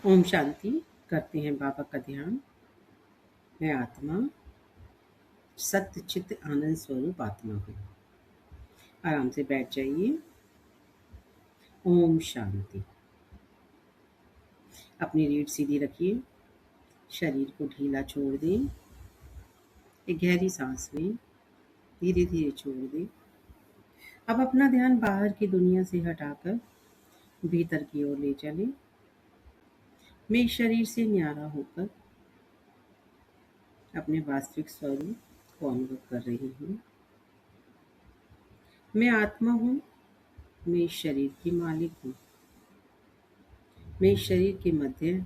ओम शांति। करते हैं बाबा का ध्यान। मैं आत्मा सत्य चित्त आनंद स्वरूप आत्मा हूँ। आराम से बैठ जाइए। ओम शांति। अपनी रीढ़ सीधी रखिए। शरीर को ढीला छोड़ दें। एक गहरी सांस लें। धीरे धीरे छोड़ दें। अब अपना ध्यान बाहर की दुनिया से हटाकर भीतर की ओर ले चलें। मैं इस शरीर से न्यारा होकर अपने वास्तविक स्वरूप को अनुभव कर रही हूँ। मैं आत्मा हूँ। मैं इस शरीर की मालिक हूँ। मैं इस शरीर के मध्य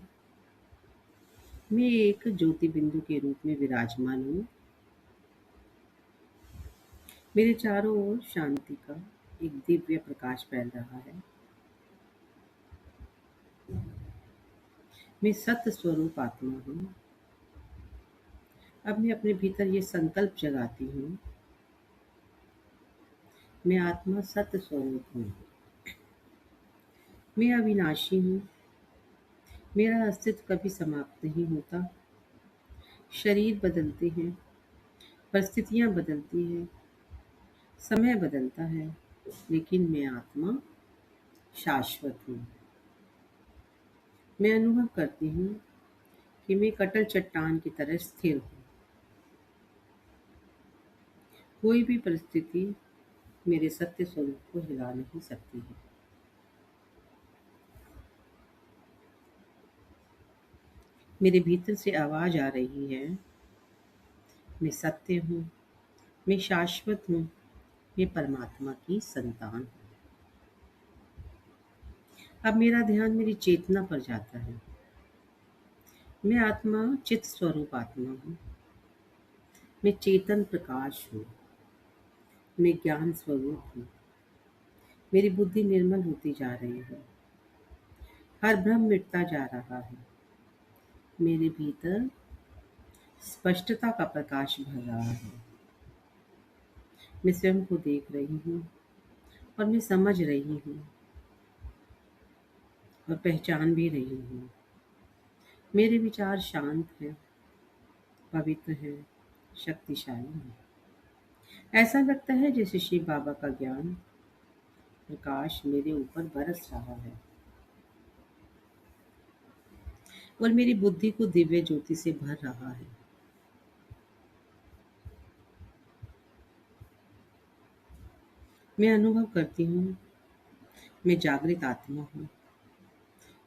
मैं एक ज्योति बिंदु के रूप में विराजमान हूँ। मेरे चारों ओर शांति का एक दिव्य प्रकाश फैल रहा है। मैं सत्य स्वरूप आत्मा हूँ। अब मैं अपने भीतर ये संकल्प जगाती हूँ, मैं आत्मा सत्य स्वरूप हूँ। मैं अविनाशी हूँ। मेरा अस्तित्व कभी समाप्त नहीं होता। शरीर बदलते हैं, परिस्थितियाँ बदलती हैं, समय बदलता है, लेकिन मैं आत्मा शाश्वत हूँ। मैं अनुभव करती हूँ कि मैं एक अटल चट्टान की तरह स्थिर हूँ। कोई भी परिस्थिति मेरे सत्य स्वरूप को हिला नहीं सकती है। मेरे भीतर से आवाज आ रही है, मैं सत्य हूँ, मैं शाश्वत हूँ, मैं परमात्मा की संतान हूँ। अब मेरा ध्यान मेरी चेतना पर जाता है। मैं आत्मा चित स्वरूप आत्मा हूँ। मैं चेतन प्रकाश हूँ। मैं ज्ञान स्वरूप हूँ। मेरी बुद्धि निर्मल होती जा रही है। हर भ्रम मिटता जा रहा है। मेरे भीतर स्पष्टता का प्रकाश भर रहा है। मैं स्वयं को देख रही हूँ और मैं समझ रही हूँ और पहचान भी रही हूँ। मेरे विचार शांत हैं, पवित्र हैं, शक्तिशाली हैं। ऐसा लगता है जैसे शिव बाबा का ज्ञान प्रकाश मेरे ऊपर बरस रहा है और मेरी बुद्धि को दिव्य ज्योति से भर रहा है। मैं अनुभव करती हूँ, मैं जागृत आत्मा हूँ।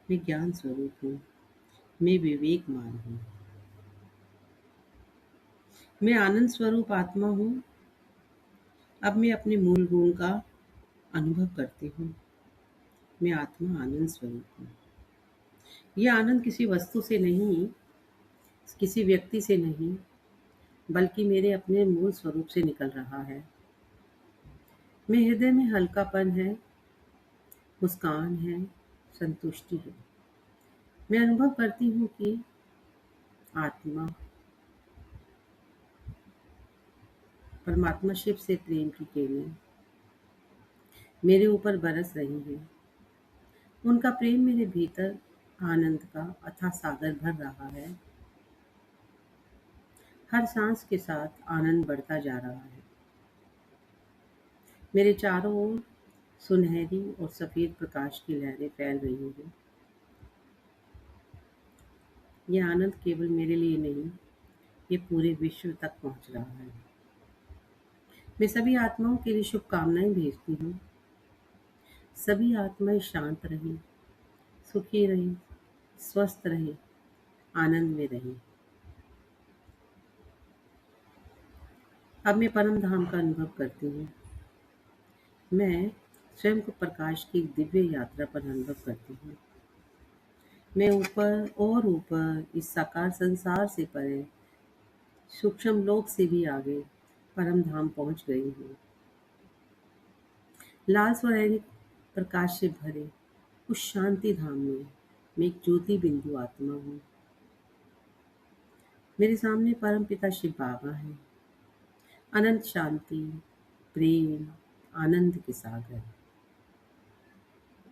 मैं ज्ञान स्वरूप हूँ। मैं विवेकमान हूँ। मैं आनंद स्वरूप आत्मा हूँ। अब मैं अपने मूल गुण का अनुभव करती हूँ। मैं आत्मा आनंद स्वरूप हूँ। यह आनंद किसी वस्तु से नहीं, किसी व्यक्ति से नहीं, बल्कि मेरे अपने मूल स्वरूप से निकल रहा है। मेरे हृदय में हल्कापन है, मुस्कान है, संतुष्टि है। मैं अनुभव करती हूँ कि आत्मा परमात्मा शिव से प्रेम की किरणें मेरे ऊपर बरस रही हैं। उनका प्रेम मेरे भीतर आनंद का अथाह सागर भर रहा है। हर सांस के साथ आनंद बढ़ता जा रहा है। मेरे चारों ओर सुनहरी और सफेद प्रकाश की लहरें फैल रही हैं। यह आनंद केवल मेरे लिए नहीं, ये पूरे विश्व तक पहुंच रहा है। मैं सभी आत्माओं के लिए शुभकामनाएं भेजती हूँ। सभी आत्माएं शांत रहें, सुखी रहें, स्वस्थ रहें, आनंद में रहें। अब मैं परम धाम का अनुभव करती हूँ। मैं स्वयं को प्रकाश की एक दिव्य यात्रा पर अनुभव करती हूँ। मैं ऊपर और ऊपर इस साकार संसार से परे, सूक्ष्म लोक से भी आगे परम धाम पहुँच गई हूँ। लाल सुनहरी प्रकाश से भरे उस शांति धाम में मैं एक ज्योति बिंदु आत्मा हूँ। मेरे सामने परम पिता शिव बाबा हैं। अनंत शांति, प्रेम, आनंद के सागर।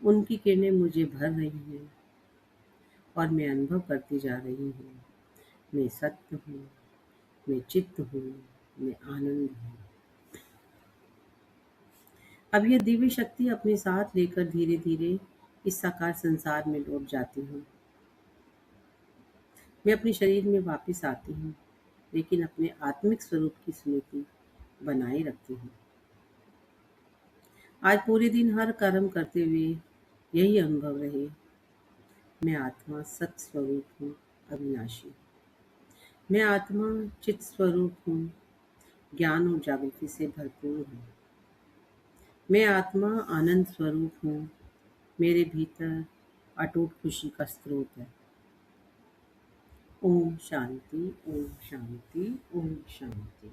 उनकी किरणें मुझे भर रही हैं। और मैं अनुभव करती जा रही हूँ। मैं सत्य हूँ, मैं चित्त हूँ, मैं आनंद हूँ। अब यह दिव्य शक्ति अपने साथ लेकर धीरे-धीरे इस साकार संसार में लौट जाती हूँ। मैं अपने शरीर में वापस आती हूँ, लेकिन अपने आत्मिक स्वरूप की स्मृति बनाए रखती हूँ। आज पूरे दिन हर कर्म करते हुए यही अनुभव रहे, मैं आत्मा सत स्वरूप हूँ, अविनाशी। मैं आत्मा चित स्वरूप हूँ, ज्ञान और जागृति से भरपूर हूँ। मैं आत्मा आनंद स्वरूप हूँ, मेरे भीतर अटूट खुशी का स्रोत है। ओम शांति, ओम शांति, ओम शांति।